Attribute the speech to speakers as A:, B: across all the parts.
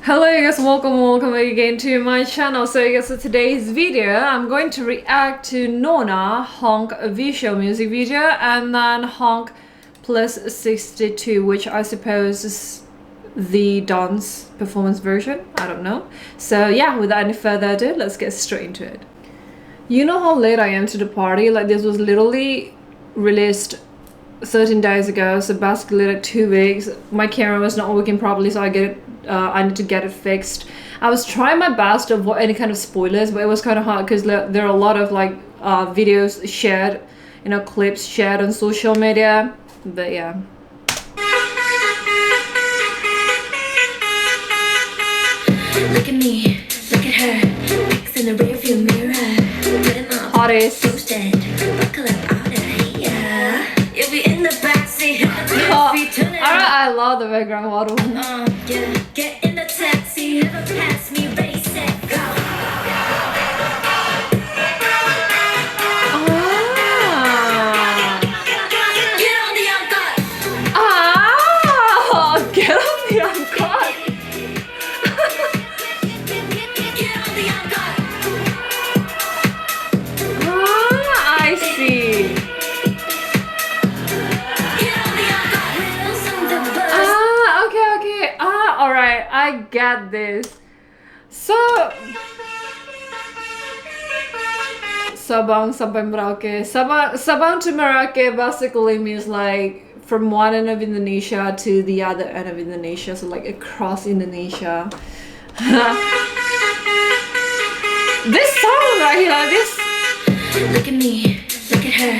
A: Hello you guys, welcome again to my channel. So you guys, for today's video I'm going to react to Nona Honk visual music video and then Honk plus 62, which I suppose is the dance performance version. I don't know. So yeah, without any further ado, let's get straight into it. You know how late I am to the party? Like, this was literally released 13 days ago, so basically like 2 weeks. My camera was not working properly, so I need to get it fixed. I was trying my best to avoid any kind of spoilers, but it was kind of hard because there are a lot of like videos shared, clips shared on social media. But yeah.
B: Look at me, look at her, pics in the rearview mirror.
A: Artist.
B: Buckle up, out of here. You'll be in the backseat.
A: I love the background model.
B: Yeah. Get in the taxi, never pass me, race it, go. Get on the uncut.
A: Get on the uncut.
B: Get on the uncut.
A: I see.
B: Get on the uncut. Wheels on the bus.
A: Okay. Alright, I get this. So Sabang sampai Merauke. Sabang to Merauke basically means like from one end of Indonesia to the other end of Indonesia, so like across Indonesia. This song right here, like this.
B: Look at me, look at her,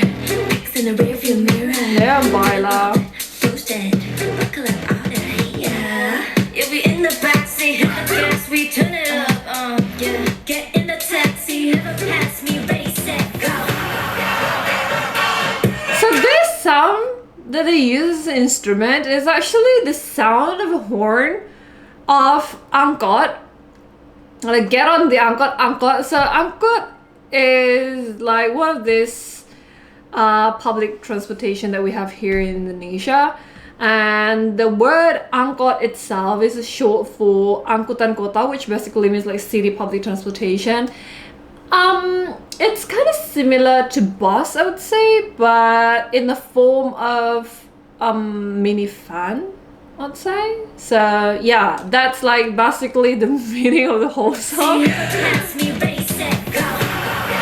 B: pics in the rearview mirror.
A: Yeah, baila.
B: Boosted, buckle up, out of here. You'll be in the backseat, gas, we turn it up. Yeah. Get in the taxi, never pass me, race it, go.
A: So this sound that they use as an instrument is actually the sound of a horn of angkot. Like, get on the angkot. So angkot is like one of this public transportation that we have here in Indonesia, and the word angkot itself is short for angkutan kota, which basically means like city public transportation. It's kind of similar to bus, I would say, but in the form of minifan, I'd say. So yeah, that's like basically the meaning of the whole song.
B: Pass me, race it, go.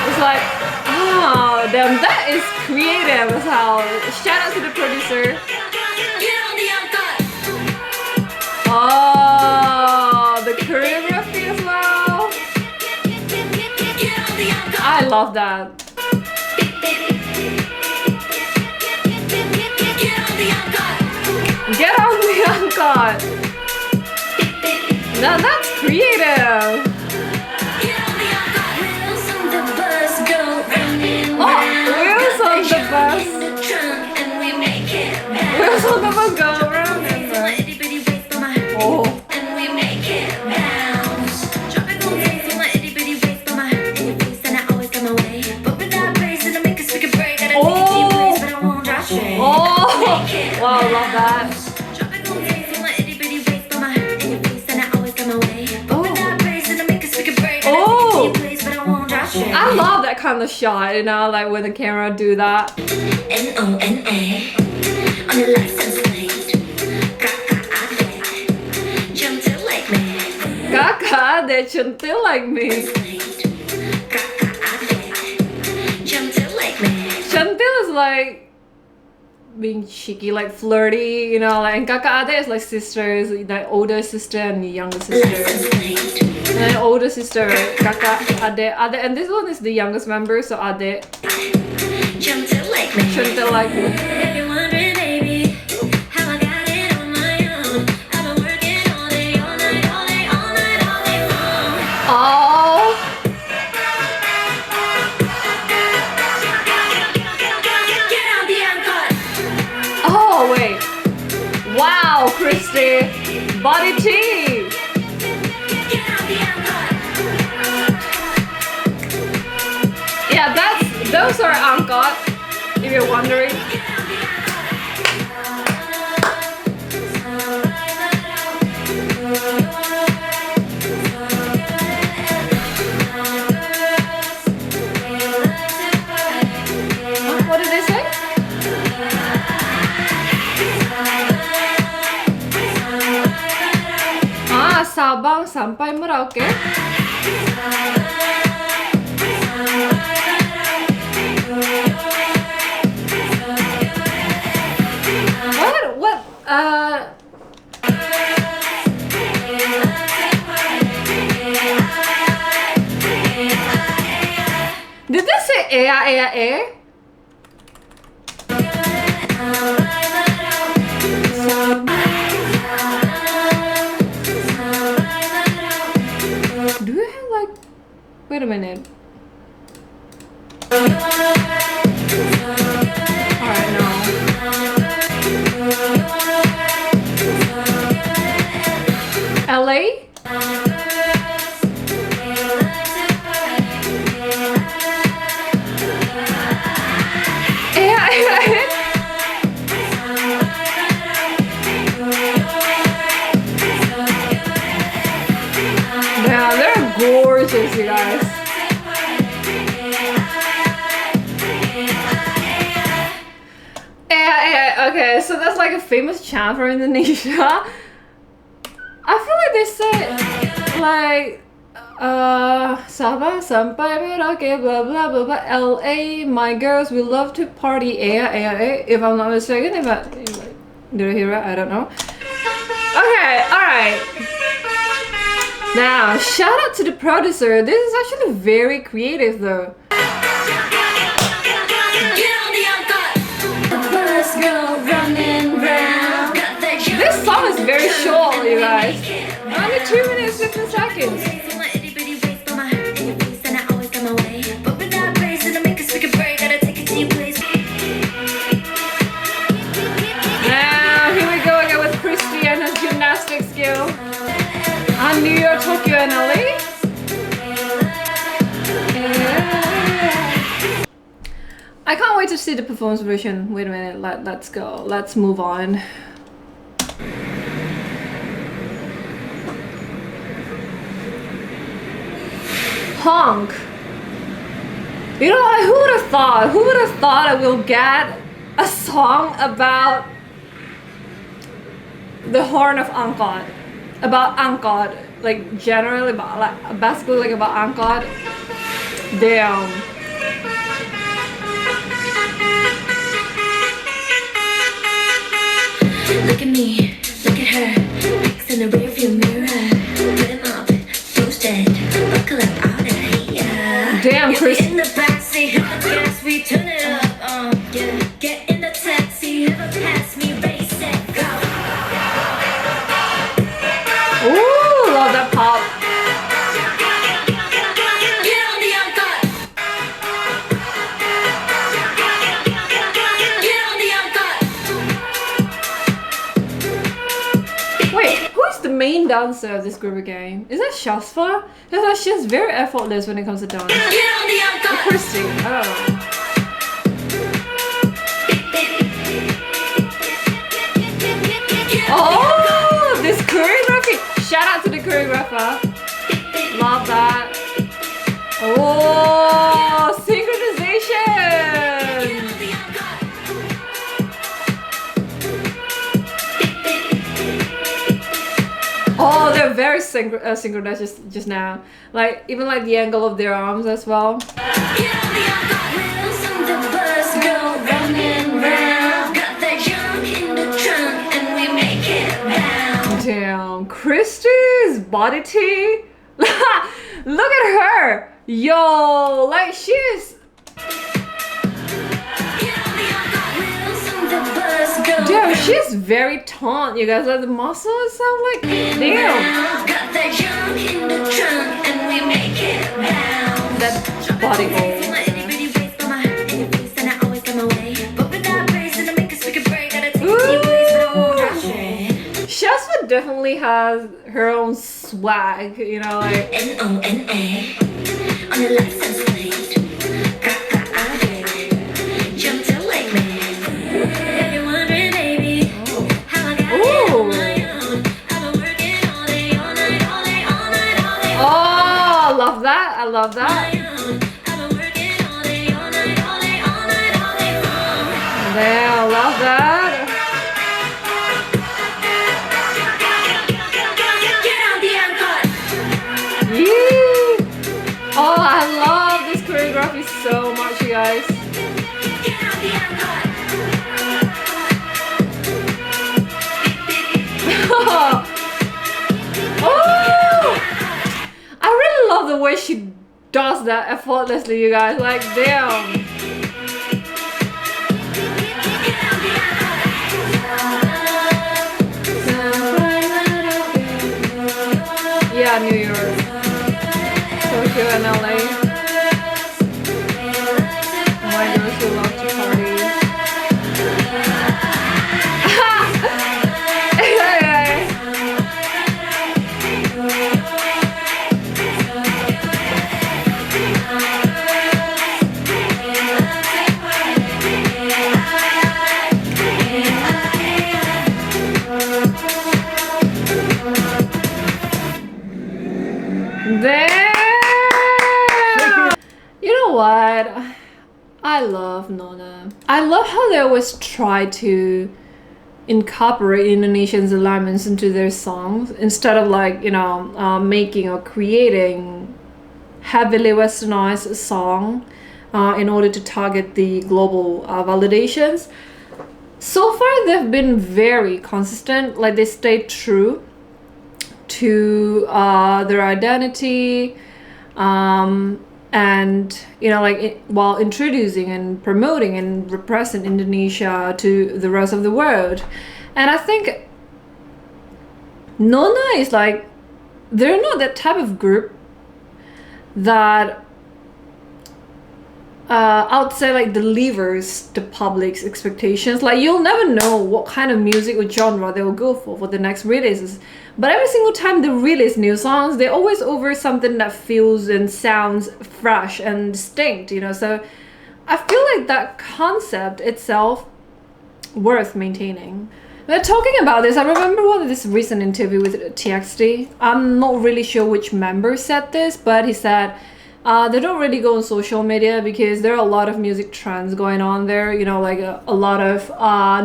A: It's like, oh damn, that is creative as hell. Shout out to the producer.
B: Get on the uncut.
A: Oh, the choreography as well.
B: Get on the uncut.
A: I love that.
B: Get on the uncut.
A: Get on the uncut. Now that's creative.
B: Get on the uncut. Wheels on the bus go round and
A: Oh, wheels on the bus.
B: in the trunk and we make it bounce.
A: Wheels on the bus go round and round.
B: Itty bitty waist by my
A: Oh.
B: and we make it bounce. Tropical days on my itty bitty waist by my in your face and I always got my way. But without brace and I make a speaker break. Gotta take it to your place, but I won't drop straight.
A: Oh, wow, love that.
B: Tropical days on my itty bitty waist by my in your face and I always got my way. But without brace and I make a speaker break. Gotta take it to your place, but I won't drop straight.
A: I love that kind of shot, like when the camera do that.
B: Nona on your license plate. Jump to like me.
A: Kakak, they centil like me.
B: Jump to like me.
A: Centil is like being cheeky, like flirty, like, and kakak ade is like sisters, like older sister and younger sister.
B: License plate.
A: And older sister, kakak, ade, and this one is the youngest member, so ade
B: Jump to like me.
A: centil like me.
B: If you're wondering, baby, how I got it on my own, I've been working all day, all night, all day, all night, all day long.
A: Oh,
B: Get on the uncut.
A: oh wait, wow, Christy, body tea.
B: Get on the uncut.
A: Yeah, those are angkot, if you're wondering. Sabang sampai Merauke. What? Did they say ea ea e? Do we have like? Wait a minute. Alright, no. LA? Yeah, they're gorgeous, you guys. Okay, so that's like a famous chant from Indonesia. I feel like they said like Sabah sampai Merauke blah blah blah blah LA, my girls, we love to party if I'm not mistaken. Did I hear it? I don't know. Okay, alright. Now, shout out to the producer. This is actually very creative though. This song is very short, you guys. Only 2 minutes 15 seconds. Now, here we go again with Christy and her gymnastic skill. On New York, Tokyo, and LA. I can't wait to see the performance version. Wait a minute, let's go. Let's move on. Honk. You know what? Who would have thought? Who would have thought I will get a song about the horn of Angkor? About Angkor, like generally about like basically like about Angkor. Damn.
B: Look at me, look at her, pics in the rearview mirror. Put him up, boosted, buckle up out of here.
A: Damn, Chris.
B: In the backseat, gas, we turn it up. Yeah. Get in the taxi, never pass me, race it, go.
A: Ooh, love that pop.
B: Get on the Angkor. Get on the Angkor.
A: Wait, who is the main dancer of this group again? Is that Shasfa? Because like, she's very effortless when it comes to dance.
B: Get on the Angkor.
A: Christy, oh. Oh, this choreography! Shout out to the choreographer. Love that. Oh, synchronization! Oh, they're very synchronized just now. Like even like the angle of their arms as well. Damn, Christy's body tea. Look at her, yo! Like she's. Damn, she's very toned, you guys. Like the muscles sound like damn. That body goal. Shasva definitely has her own swag, you know, like.
B: Nona on your license plate. Got out here. Jumped in like me. If you're wondering, baby, how I got it on my own. I've been working all day, all night, all day, all night, all day.
A: Oh, I love that. I love that.
B: I've been working all day, all night, all day, all night, all day long.
A: Yeah, I love that.
B: Get on the Angkor.
A: way she does that effortlessly, you guys. Like, damn. Yeah, New York, Tokyo, and LA. My girls who love to party. There! You know what? I love Nona. I love how they always try to incorporate Indonesian elements into their songs instead of like, you know, making or creating heavily westernized song in order to target the global validations. So far, they've been very consistent. Like, they stay true to their identity, and you know, like while introducing and promoting and representing Indonesia to the rest of the world. And I think Nona is like, they're not that type of group that I would say like delivers the public's expectations. Like, you'll never know what kind of music or genre they will go for the next releases. But every single time they release new songs, they always offer something that feels and sounds fresh and distinct, you know. So I feel like that concept itself worth maintaining. But talking about this, I remember one of this recent interview with TXT. I'm not really sure which member said this, but he said they don't really go on social media because there are a lot of music trends going on there, you know, like a lot of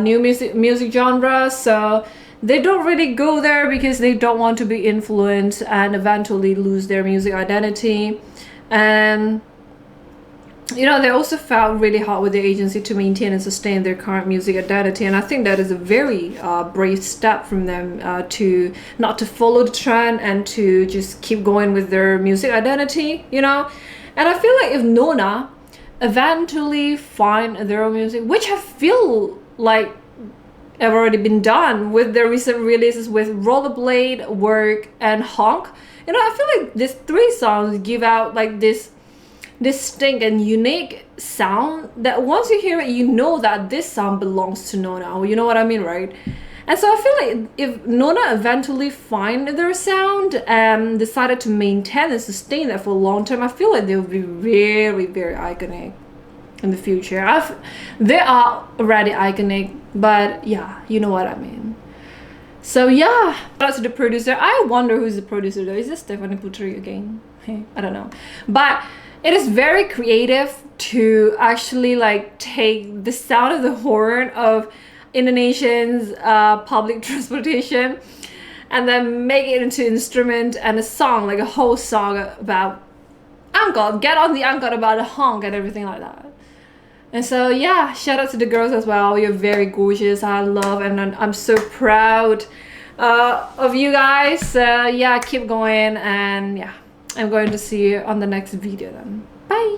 A: new music genres. So they don't really go there because they don't want to be influenced and eventually lose their music identity. And you know, they also fought really hard with the agency to maintain and sustain their current music identity. And I think that is a very brave step from them to not to follow the trend and to just keep going with their music identity, you know. And I feel like if Nona eventually find their own music, which I feel like have already been done with their recent releases with Rollerblade, Work, and Honk, you know, I feel like these three songs give out like this distinct and unique sound that once you hear it, you know that this sound belongs to Nona, you know what I mean, right? And so I feel like if Nona eventually find their sound and decided to maintain and sustain that for a long time, I feel like they'll be very, very iconic in the future. They are already iconic, but yeah, you know what I mean. So yeah, shout out to the producer. I wonder who's the producer though. Is this Stephanie Putri again? I don't know, but it is very creative to actually like take the sound of the horn of Indonesians public transportation and then make it into instrument and a song, like a whole song about angkot, get on the angkot, about a honk and everything like that. And so yeah, shout out to the girls as well. You're very gorgeous. I love and I'm so proud of you guys. Yeah, keep going, and yeah, I'm going to see you on the next video then. Bye.